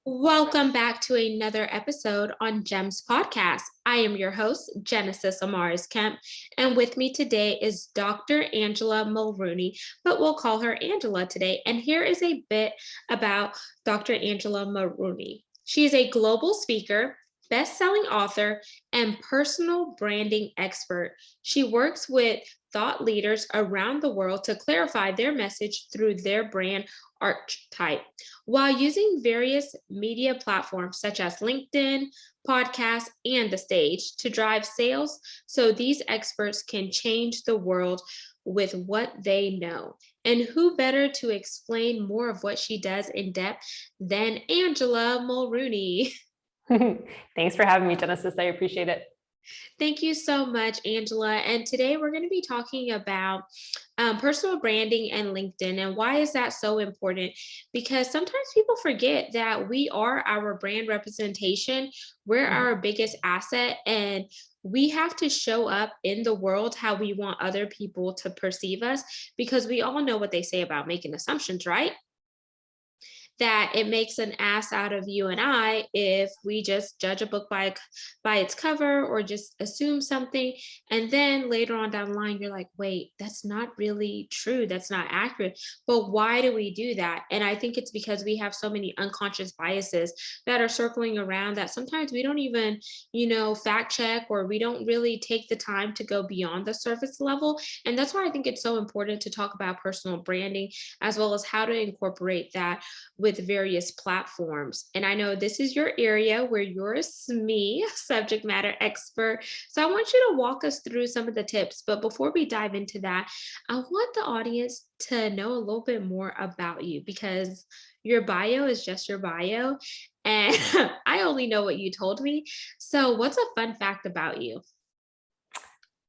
Welcome back to another episode on GEMS Podcast. I am your host, Genesis Amaris Kemp, and with me today is Dr. Angela Mulrooney, but we'll call her Angela today. And here is a bit about Dr. Angela Mulrooney. She is a global speaker, best-selling author, and personal branding expert. She works with thought leaders around the world to clarify their message through their brand archetype while using various media platforms such as LinkedIn, podcasts, and the stage to drive sales so these experts can change the world with what they know. And who better to explain more of what she does in depth than Angela Mulrooney? Thanks for having me, Genesis. I appreciate it. Thank you so much, Angela. And today we're going to be talking about personal branding and LinkedIn. And why is that so important? Because sometimes people forget that we are our brand representation, we're our biggest asset, and we have to show up in the world how we want other people to perceive us, because we all know what they say about making assumptions, right? That it makes an ass out of you and I if we just judge a book by its cover or just assume something. And then later on down the line, you're like, wait, that's not really true. That's not accurate. But why do we do that? And I think it's because we have so many unconscious biases that are circling around that sometimes we don't even, fact check, or we don't really take the time to go beyond the surface level. And that's why I think it's so important to talk about personal branding as well as how to incorporate that with various platforms. And I know this is your area where you're a SME, subject matter expert. So I want you to walk us through some of the tips. But before we dive into that, I want the audience to know a little bit more about you, because your bio is just your bio. And I only know what you told me. So what's a fun fact about you?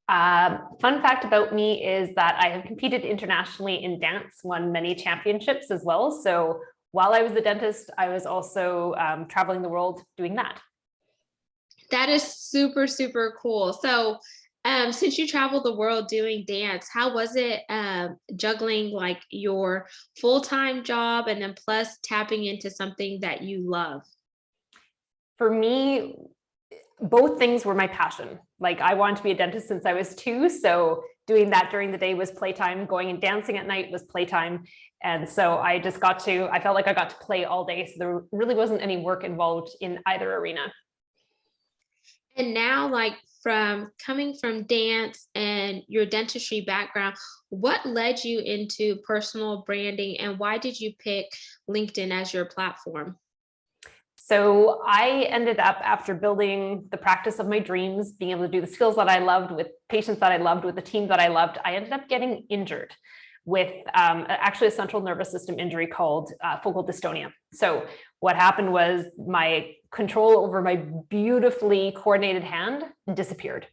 Fun fact about me is that I have competed internationally in dance, won many championships as well. So while I was a dentist, I was also traveling the world doing that. That is super, super cool. So since you traveled the world doing dance, how was it juggling like your full-time job and then plus tapping into something that you love? For me, both things were my passion. Like, I wanted to be a dentist since I was 2. So doing that during the day was playtime. Going and dancing at night was playtime. And so I felt like I got to play all day. So there really wasn't any work involved in either arena. And now, like, from coming from dance and your dentistry background, what led you into personal branding, and why did you pick LinkedIn as your platform? So I ended up, after building the practice of my dreams, being able to do the skills that I loved with patients that I loved, with the team that I loved, I ended up getting injured with actually a central nervous system injury called focal dystonia. So what happened was my control over my beautifully coordinated hand disappeared.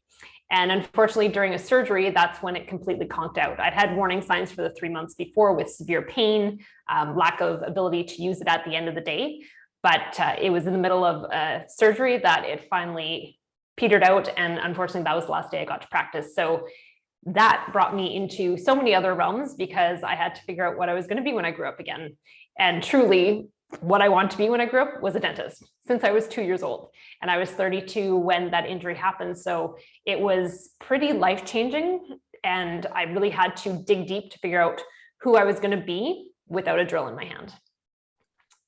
And unfortunately, during a surgery, that's when it completely conked out. I'd had warning signs for the 3 months before with severe pain, lack of ability to use it at the end of the day. But it was in the middle of surgery that it finally petered out. And unfortunately, that was the last day I got to practice. So that brought me into so many other realms, because I had to figure out what I was going to be when I grew up again. And truly, what I wanted to be when I grew up was a dentist since I was 2 years old. And I was 32 when that injury happened. So it was pretty life-changing. And I really had to dig deep to figure out who I was going to be without a drill in my hand.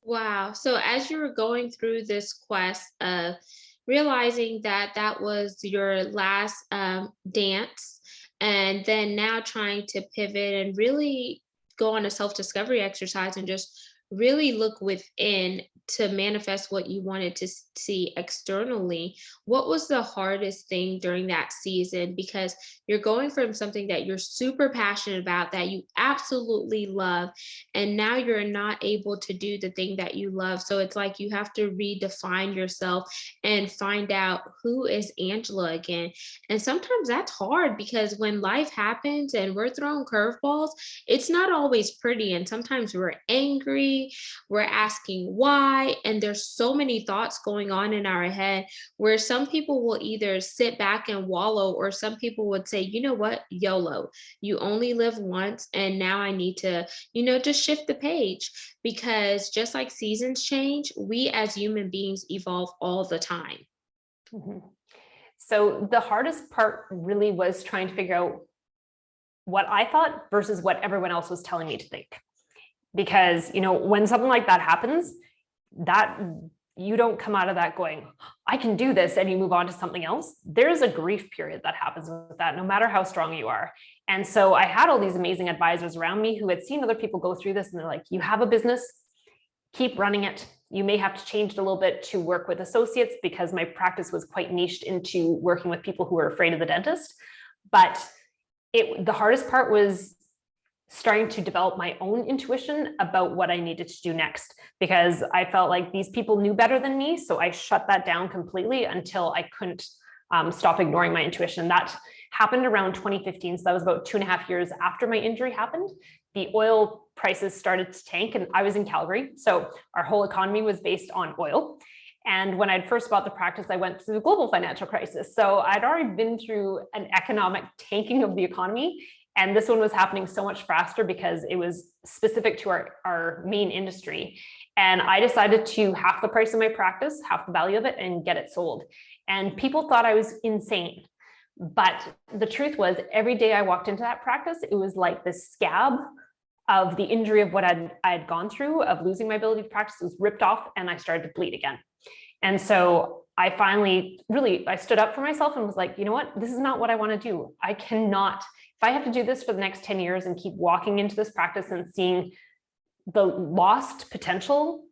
Wow. So as you were going through this quest of realizing that that was your last dance, and then now trying to pivot and really go on a self-discovery exercise and just really look within to manifest what you wanted to see externally, what was the hardest thing during that season? Because you're going from something that you're super passionate about, that you absolutely love, and now you're not able to do the thing that you love. So it's like you have to redefine yourself and find out who is Angela again. And sometimes that's hard, because when life happens and we're thrown curveballs, it's not always pretty. And sometimes we're angry, doing, we're asking why, and there's so many thoughts going on in our head where some people will either sit back and wallow, or some people would say, you know what, YOLO, you only live once, and now I need to, just shift the page, because just like seasons change, we as human beings evolve all the time. Mhm. So the hardest part really was trying to figure out what I thought versus what everyone else was telling me to think. Because, when something like that happens, that you don't come out of that going, I can do this, and you move on to something else. There's a grief period that happens with that, no matter how strong you are. And so I had all these amazing advisors around me who had seen other people go through this, and they're like, you have a business, keep running it. You may have to change it a little bit to work with associates, because my practice was quite niched into working with people who were afraid of the dentist. But the hardest part was starting to develop my own intuition about what I needed to do next, because I felt like these people knew better than me. So I shut that down completely until I couldn't stop ignoring my intuition. That happened around 2015. So that was about 2.5 years after my injury happened. The oil prices started to tank, and I was in Calgary. So our whole economy was based on oil. And when I'd first bought the practice, I went through the global financial crisis. So I'd already been through an economic tanking of the economy. And this one was happening so much faster because it was specific to our main industry. And I decided to half the price of my practice, half the value of it, and get it sold. And people thought I was insane. But the truth was, every day I walked into that practice, it was like this scab of the injury of what I had gone through, of losing my ability to practice, was ripped off, and I started to bleed again. And so I finally I stood up for myself and was like, you know what, this is not what I want to do. I cannot, if I have to do this for the next 10 years and keep walking into this practice and seeing the lost potential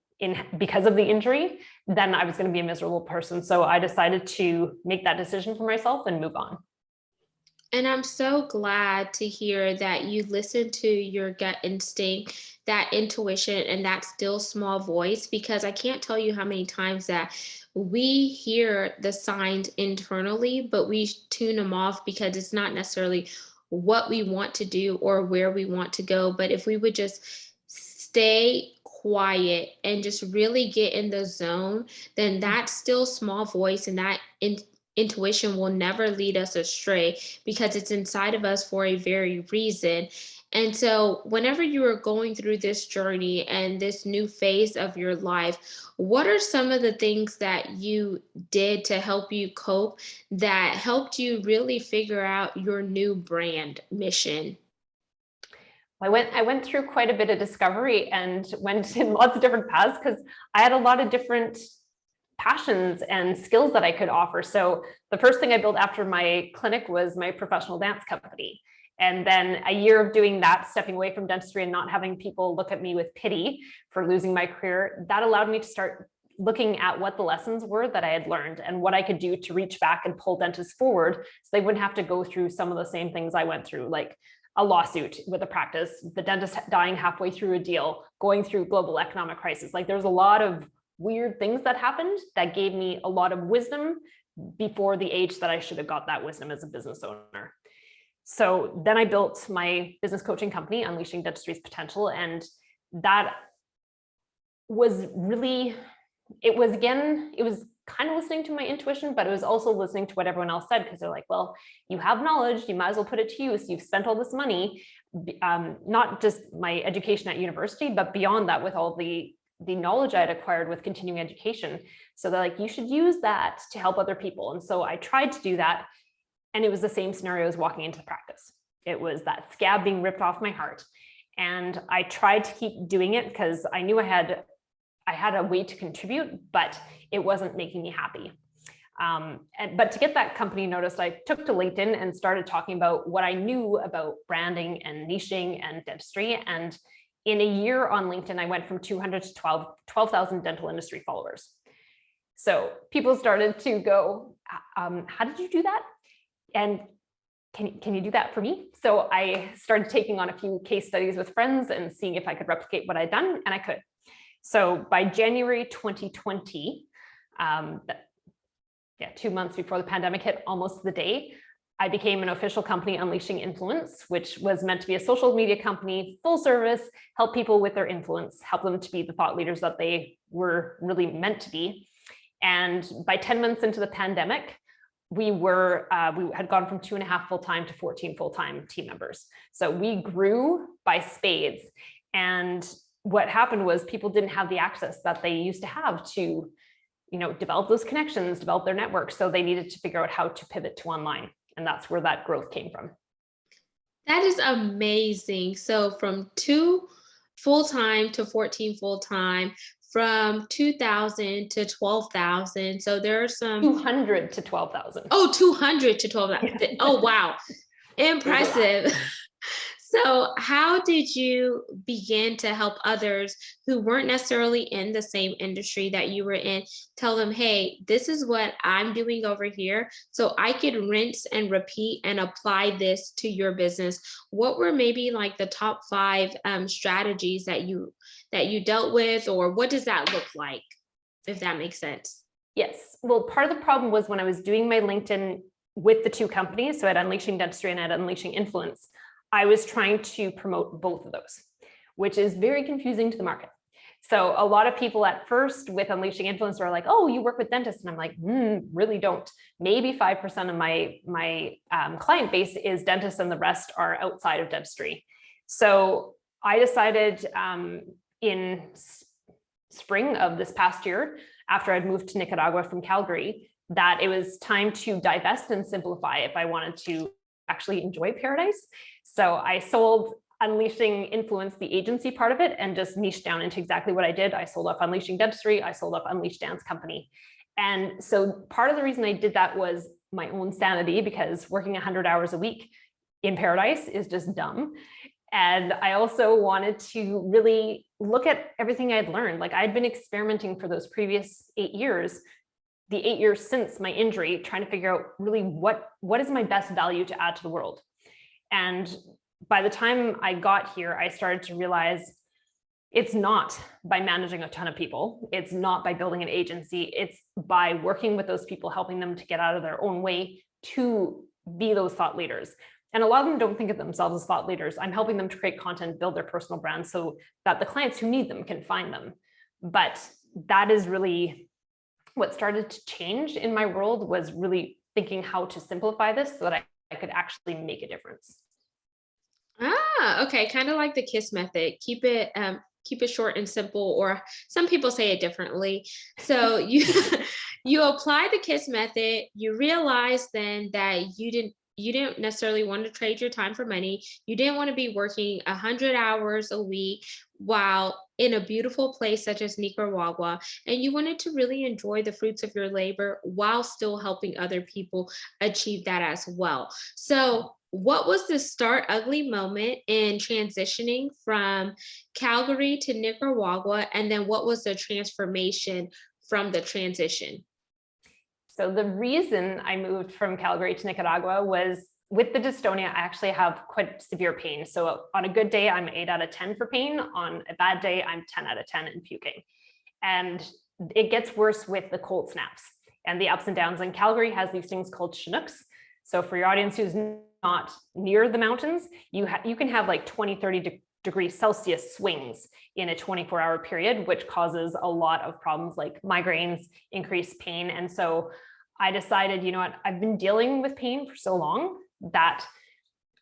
because of the injury, then I was going to be a miserable person. So I decided to make that decision for myself and move on. And I'm so glad to hear that you listen to your gut instinct, that intuition, and that still small voice, because I can't tell you how many times that we hear the signs internally, but we tune them off because it's not necessarily what we want to do or where we want to go. But if we would just stay quiet and just really get in the zone, then that still small voice and that intuition will never lead us astray, because it's inside of us for a very reason. And so, whenever you are going through this journey and this new phase of your life, what are some of the things that you did to help you cope, that helped you really figure out your new brand mission? I went through quite a bit of discovery and went in lots of different paths, because I had a lot of different passions and skills that I could offer. So the first thing I built after my clinic was my professional dance company. And then a year of doing that, stepping away from dentistry and not having people look at me with pity for losing my career, that allowed me to start looking at what the lessons were that I had learned and what I could do to reach back and pull dentists forward so they wouldn't have to go through some of the same things I went through, like a lawsuit with a practice, the dentist dying halfway through a deal, going through global economic crisis. Like, there's a lot of weird things that happened that gave me a lot of wisdom before the age that I should have got that wisdom as a business owner. So then I built my business coaching company, Unleashing Dentistry's Potential. And that was really, it was kind of listening to my intuition, but it was also listening to what everyone else said, because they're like, well, you have knowledge, you might as well put it to use. You've spent all this money, not just my education at university, but beyond that, with all the knowledge I had acquired with continuing education. So they're like, you should use that to help other people. And so I tried to do that. And it was the same scenario as walking into the practice. It was that scab being ripped off my heart. And I tried to keep doing it because I knew I had a way to contribute, but it wasn't making me happy. But to get that company noticed, I took to LinkedIn and started talking about what I knew about branding and niching and dentistry. And in a year on LinkedIn, I went from 200 to 12,000 dental industry followers. So people started to go, how did you do that? And can you do that for me? So I started taking on a few case studies with friends and seeing if I could replicate what I'd done, and I could. So by January 2020, 2 months before the pandemic hit, almost to the day, I became an official company, Unleashing Influence, which was meant to be a social media company, full service, help people with their influence, help them to be the thought leaders that they were really meant to be. And by 10 months into the pandemic, we had gone from 2.5 full-time to 14 full-time team members. So we grew by spades. And what happened was people didn't have the access that they used to have to, develop those connections, develop their network. So they needed to figure out how to pivot to online. And that's where that growth came from. That is amazing. So from 2 full-time to 14 full-time, from 2,000 to 12,000. So there are some 200 to 12,000. Oh, 200 to 12,000. Yeah. Oh, wow. Impressive. So how did you begin to help others who weren't necessarily in the same industry that you were in, tell them, hey, this is what I'm doing over here, so I could rinse and repeat and apply this to your business? What were maybe like the top 5 strategies that you dealt with, or what does that look like, if that makes sense? Yes. Well, part of the problem was when I was doing my LinkedIn with the 2 companies, so at Unleashing Dentistry and at Unleashing Influence, I was trying to promote both of those, which is very confusing to the market. So a lot of people at first with Unleashing Influence are like, oh, you work with dentists. And I'm like, really don't. Maybe 5% of my client base is dentists and the rest are outside of dentistry. So I decided in spring of this past year, after I'd moved to Nicaragua from Calgary, that it was time to divest and simplify if I wanted to actually enjoy paradise. So I sold Unleashing Influence, the agency part of it, and just niched down into exactly what I did. I sold off Unleashing Dentistry, I sold off Unleashed Dance Company. And so part of the reason I did that was my own sanity, because working 100 hours a week in paradise is just dumb. And I also wanted to really look at everything I'd learned. Like I'd been experimenting for those previous 8 years, the 8 years since my injury, trying to figure out really what is my best value to add to the world. And by the time I got here, I started to realize it's not by managing a ton of people. It's not by building an agency. It's by working with those people, helping them to get out of their own way to be those thought leaders. And a lot of them don't think of themselves as thought leaders. I'm helping them to create content, build their personal brand so that the clients who need them can find them. But that is really what started to change in my world, was really thinking how to simplify this so that I could actually make a difference. Ah, okay. Kind of like the KISS method. Keep it short and simple, or some people say it differently. So you you apply the KISS method, you realize then that you didn't necessarily want to trade your time for money. You didn't want to be working 100 hours a week while in a beautiful place such as Nicaragua, and you wanted to really enjoy the fruits of your labor while still helping other people achieve that as well. So what was the start ugly moment in transitioning from Calgary to Nicaragua? And then what was the transformation from the transition? So the reason I moved from Calgary to Nicaragua was with the dystonia, I actually have quite severe pain. So on a good day, I'm 8 out of 10 for pain. On a bad day, I'm 10 out of 10 and puking. And it gets worse with the cold snaps and the ups and downs. And Calgary has these things called Chinooks. So for your audience who's not near the mountains, you can have like 20, 30 degrees Celsius swings in a 24-hour period, which causes a lot of problems like migraines, increased pain. And so I decided, you know what, I've been dealing with pain for so long that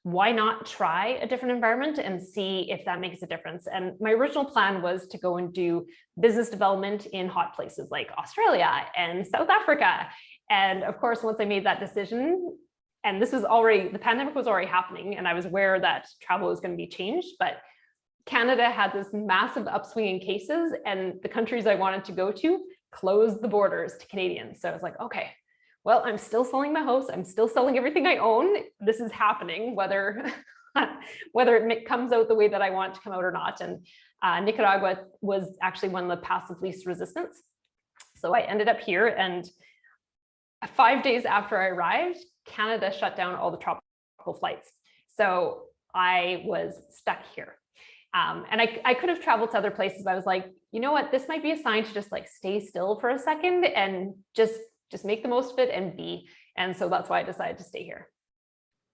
why not try a different environment and see if that makes a difference. And my original plan was to go and do business development in hot places like Australia and South Africa. And of course, once I made that decision, and this was already, the pandemic was already happening, and I was aware that travel was going to be changed, but Canada had this massive upswing in cases, and the countries I wanted to go to closed the borders to Canadians. So I was like, okay, well, I'm still selling my house. I'm still selling everything I own. This is happening, whether it comes out the way that I want it to come out or not. And Nicaragua was actually one of the paths of least resistance. So I ended up here, and 5 days after I arrived, Canada shut down all the tropical flights. So I was stuck here. And I could have traveled to other places, but I was like, you know what, this might be a sign to just like stay still for a second and just make the most of it and be. And so that's why I decided to stay here.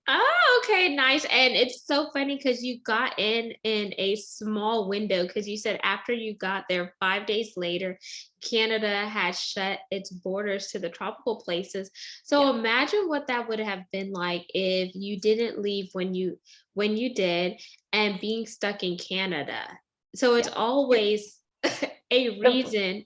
Oh, okay, nice. And it's so funny because you got in a small window because you said after you got there 5 days later, Canada had shut its borders to the tropical places. Yeah. So imagine what that would have been like if you didn't leave when you did and being stuck in Canada. So it's Yeah. always a The reason.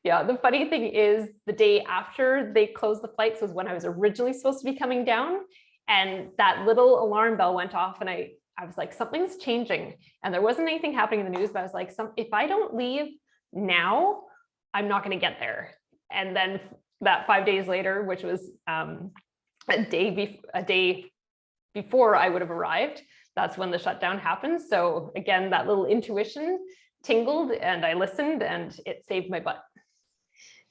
Yeah, the funny thing is the day after they closed the flights was when I was originally supposed to be coming down. And that little alarm bell went off and I was like, something's changing. And there wasn't anything happening in the news, but I was like, if I don't leave now, I'm not going to get there. And then that 5 days later, which was a day before I would have arrived, that's when the shutdown happened. So again, that little intuition tingled and I listened and it saved my butt.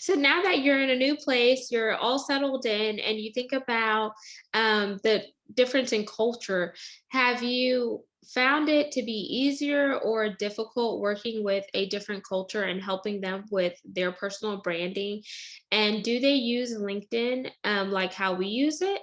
So now that you're in a new place, you're all settled in, and you think about the difference in culture, have you found it to be easier or difficult working with a different culture and helping them with their personal branding? And do they use LinkedIn like how we use it?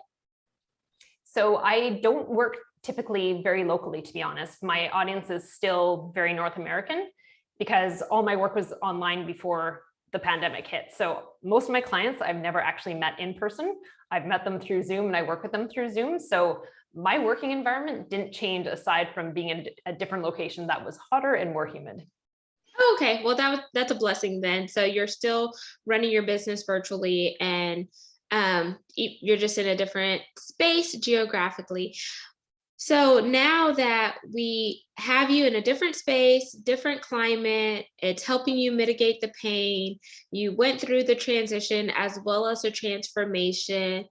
So I don't work typically very locally, to be honest. My audience is still very North American because all my work was online before the pandemic hit. So most of my clients I've never actually met in person. I've met them through Zoom and I work with them through Zoom. So my working environment didn't change aside from being in a different location that was hotter and more humid. Okay, well that's a blessing then. So you're still running your business virtually and you're just in a different space geographically. So now that we have you in a different space, different climate, it's helping you mitigate the pain. You went through the transition as well as the transformation.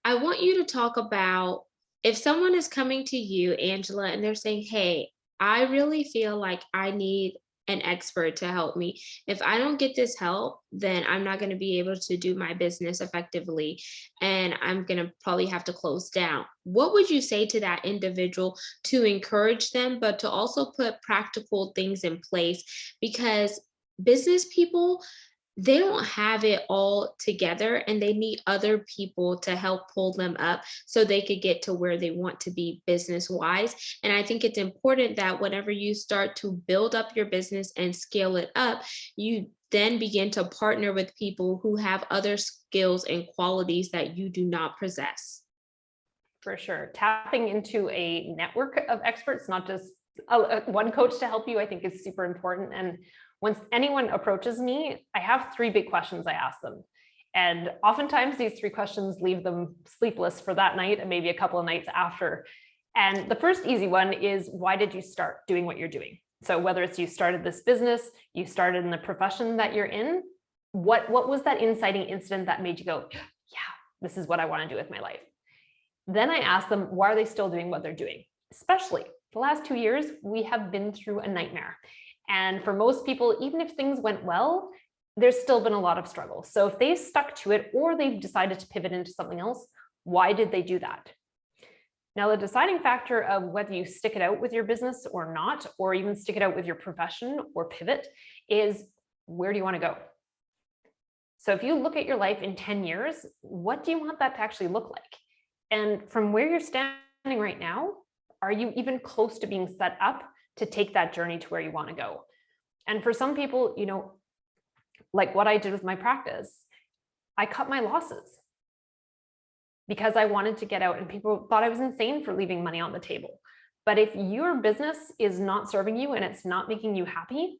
I want you to talk about if someone is coming to you, Angela, and they're saying, "Hey, I really feel like I need an expert to help me. If I don't get this help, then I'm not going to be able to do my business effectively and I'm going to probably have to close down." What would you say to that individual to encourage them, but to also put practical things in place? Because business people, they don't have it all together and they need other people to help pull them up so they could get to where they want to be business wise. And I think it's important that whenever you start to build up your business and scale it up, you then begin to partner with people who have other skills and qualities that you do not possess. For sure. Tapping into a network of experts, not just one coach to help you, I think is super important. And once anyone approaches me, I have three big questions I ask them. And oftentimes these three questions leave them sleepless for that night and maybe a couple of nights after. And the first easy one is, why did you start doing what you're doing? So whether it's you started this business, you started in the profession that you're in, what was that inciting incident that made you go, yeah, this is what I want to do with my life? Then I ask them, why are they still doing what they're doing? Especially the last 2 years, we have been through a nightmare. And for most people, even if things went well, there's still been a lot of struggle. So if they stuck to it or they've decided to pivot into something else, why did they do that? Now, the deciding factor of whether you stick it out with your business or not, or even stick it out with your profession or pivot, is where do you want to go? So if you look at your life in 10 years, what do you want that to actually look like? And from where you're standing right now, are you even close to being set up to take that journey to where you want to go? And for some people, like what I did with my practice, I cut my losses because I wanted to get out and people thought I was insane for leaving money on the table. But if your business is not serving you and it's not making you happy,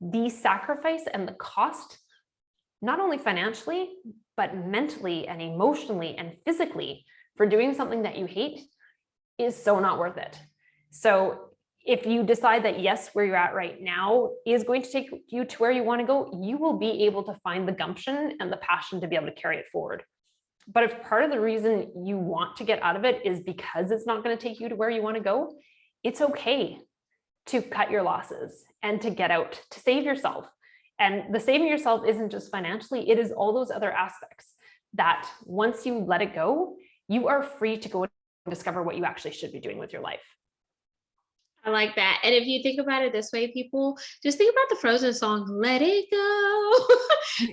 the sacrifice and the cost, not only financially, but mentally and emotionally and physically for doing something that you hate is so not worth it. So if you decide that yes, where you're at right now is going to take you to where you want to go, you will be able to find the gumption and the passion to be able to carry it forward. But if part of the reason you want to get out of it is because it's not going to take you to where you want to go, it's okay to cut your losses and to get out, to save yourself. And the saving yourself isn't just financially, it is all those other aspects that once you let it go, you are free to go and discover what you actually should be doing with your life. I like that. And if you think about it this way, people, just think about the Frozen song, Let It Go.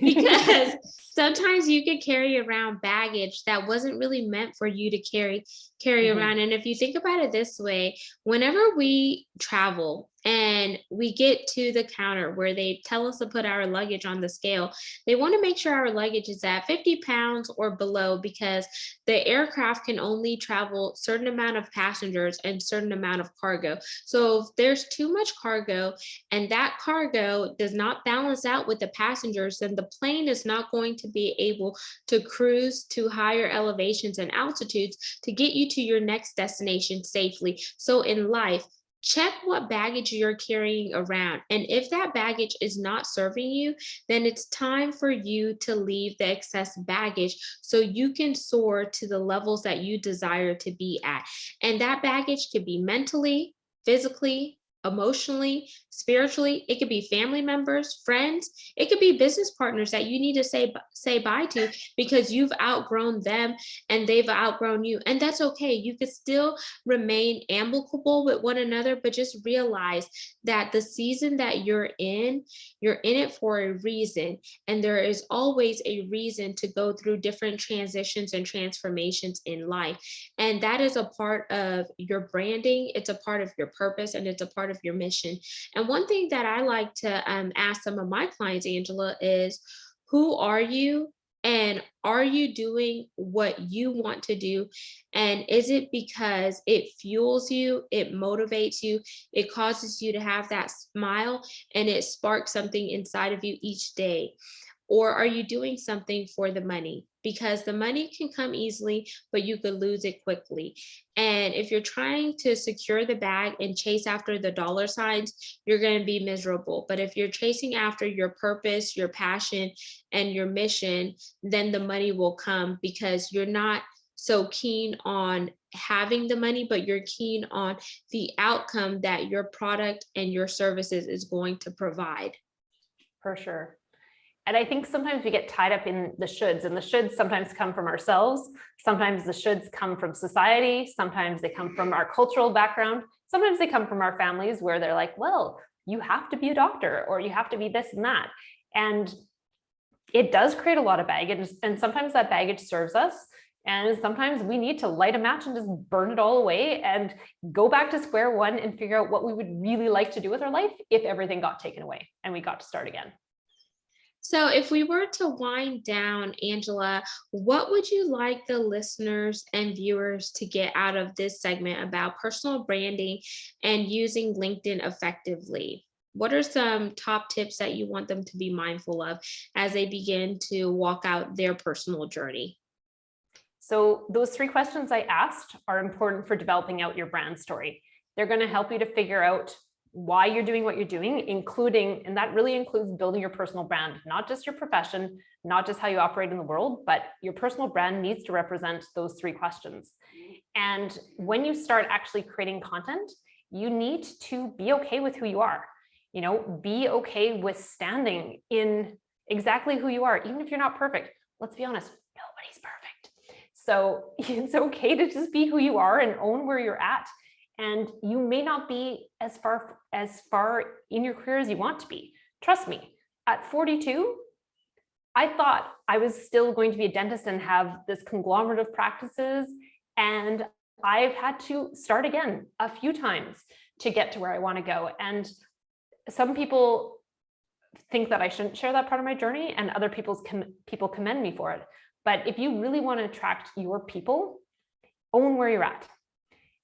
Because sometimes you could carry around baggage that wasn't really meant for you to carry. carry Mhm. around. And if you think about it this way, whenever we travel and we get to the counter where they tell us to put our luggage on the scale, they want to make sure our luggage is at 50 pounds or below, because the aircraft can only travel certain amount of passengers and certain amount of cargo. So if there's too much cargo and that cargo does not balance out with the passengers, then the plane is not going to be able to cruise to higher elevations and altitudes to get you to your next destination safely. So in life, check what baggage you're carrying around. And if that baggage is not serving you, then it's time for you to leave the excess baggage so you can soar to the levels that you desire to be at. And that baggage could be mentally, physically, emotionally, spiritually. It could be family members, friends. It could be business partners that you need to say bye to because you've outgrown them and they've outgrown you. And that's okay. You could still remain amicable with one another, but just realize that the season that you're in it for a reason. And there is always a reason to go through different transitions and transformations in life. And that is a part of your branding, it's a part of your purpose, and it's a part of your mission. And one thing that I like to ask some of my clients, Angela, is who are you? And are you doing what you want to do? And is it because it fuels you, it motivates you, it causes you to have that smile, and it sparks something inside of you each day? Or are you doing something for the money? Because the money can come easily, but you could lose it quickly. And if you're trying to secure the bag and chase after the dollar signs, you're going to be miserable. But if you're chasing after your purpose, your passion, and your mission, then the money will come, because you're not so keen on having the money, but you're keen on the outcome that your product and your services is going to provide. For sure. And I think sometimes we get tied up in the shoulds, and the shoulds sometimes come from ourselves. Sometimes the shoulds come from society. Sometimes they come from our cultural background. Sometimes they come from our families, where they're like, well, you have to be a doctor, or you have to be this and that. And it does create a lot of baggage. And sometimes that baggage serves us. And sometimes we need to light a match and just burn it all away and go back to square one and figure out what we would really like to do with our life if everything got taken away and we got to start again. So, if we were to wind down, Angela, what would you like the listeners and viewers to get out of this segment about personal branding and using LinkedIn effectively? What are some top tips that you want them to be mindful of as they begin to walk out their personal journey? So those 3 questions I asked are important for developing out your brand story. They're going to help you to figure out why you're doing what you're doing, including, and that really includes building your personal brand, not just your profession, not just how you operate in the world, but your personal brand needs to represent those 3 questions. And when you start actually creating content, you need to be okay with who you are. You know, be okay with standing in exactly who you are, even if you're not perfect. Let's be honest, nobody's perfect. So it's okay to just be who you are and own where you're at. And you may not be as far in your career as you want to be. Trust me, at 42, I thought I was still going to be a dentist and have this conglomerate of practices. And I've had to start again a few times to get to where I want to go. And some people think that I shouldn't share that part of my journey, and other people commend me for it. But if you really want to attract your people, own where you're at.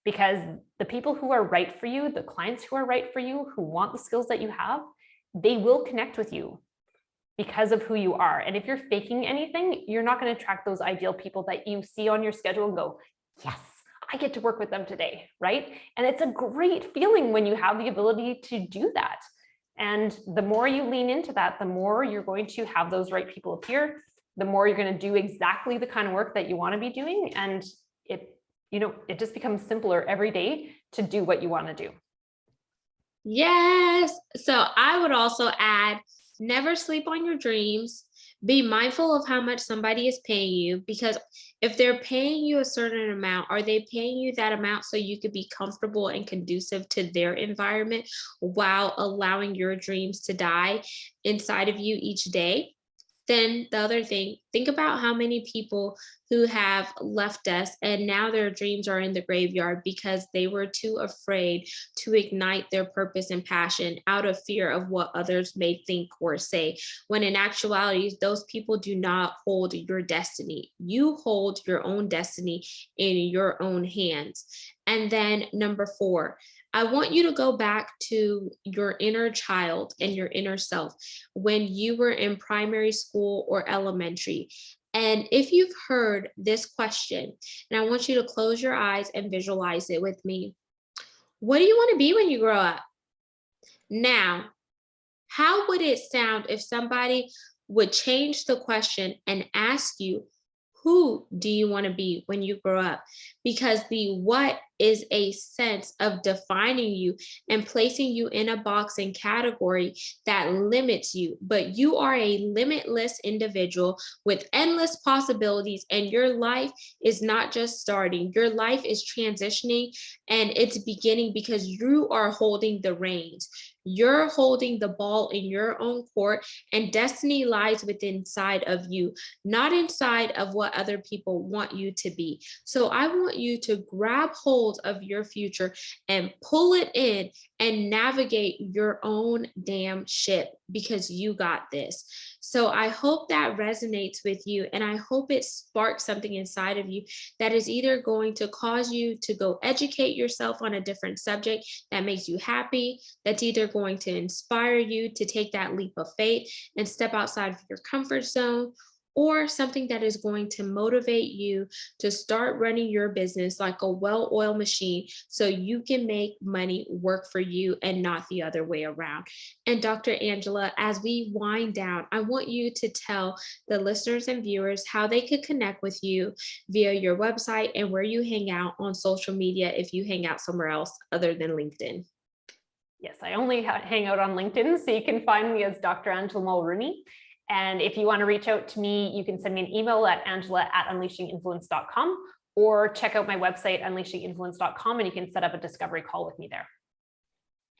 Because the people who are right for you, the clients who are right for you, who want the skills that you have, they will connect with you because of who you are. And if you're faking anything, you're not going to attract those ideal people that you see on your schedule and go, yes, I get to work with them today, right? And it's a great feeling when you have the ability to do that. And the more you lean into that, the more you're going to have those right people appear, the more you're going to do exactly the kind of work that you want to be doing. And it just becomes simpler every day to do what you want to do. Yes. So I would also add, never sleep on your dreams. Be mindful of how much somebody is paying you, because if they're paying you a certain amount, are they paying you that amount so you could be comfortable and conducive to their environment while allowing your dreams to die inside of you each day? Then the other thing, think about how many people who have left us and now their dreams are in the graveyard because they were too afraid to ignite their purpose and passion out of fear of what others may think or say. When in actuality, those people do not hold your destiny. You hold your own destiny in your own hands. And then number four, I want you to go back to your inner child and your inner self when you were in primary school or elementary. And if you've heard this question, and I want you to close your eyes and visualize it with me. What do you want to be when you grow up? Now, how would it sound if somebody would change the question and ask you, who do you want to be when you grow up? Because the what is a sense of defining you and placing you in a box and category that limits you. But you are a limitless individual with endless possibilities, and your life is not just starting, your life is transitioning and it's beginning because you are holding the reins. You're holding the ball in your own court, and destiny lies within inside of you, not inside of what other people want you to be. So I want you to grab hold of your future and pull it in and navigate your own damn ship because you got this. So I hope that resonates with you, and I hope it sparks something inside of you that is either going to cause you to go educate yourself on a different subject that makes you happy, that's either going to inspire you to take that leap of faith and step outside of your comfort zone, or something that is going to motivate you to start running your business like a well-oiled machine so you can make money work for you and not the other way around. And Dr. Angela, as we wind down, I want you to tell the listeners and viewers how they could connect with you via your website and where you hang out on social media if you hang out somewhere else other than LinkedIn. Yes, I only hang out on LinkedIn, so you can find me as Dr. Angela Mulrooney. And if you want to reach out to me, you can send me an email at angela@unleashinginfluence.com, or check out my website, unleashinginfluence.com, and you can set up a discovery call with me there.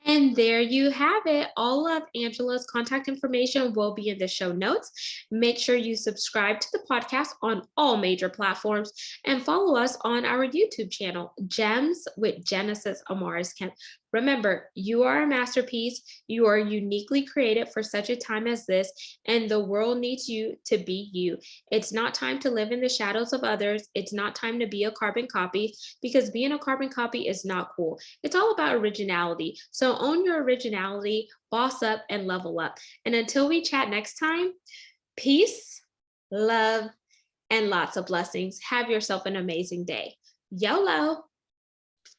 And there you have it. All of Angela's contact information will be in the show notes. Make sure you subscribe to the podcast on all major platforms and follow us on our YouTube channel, Gems with Genesis Amaris Kemp. Remember, you are a masterpiece. You are uniquely created for such a time as this, and the world needs you to be you. It's not time to live in the shadows of others. It's not time to be a carbon copy, because being a carbon copy is not cool. It's all about originality. So own your originality, boss up, and level up. And until we chat next time, peace, love, and lots of blessings. Have yourself an amazing day. YOLO.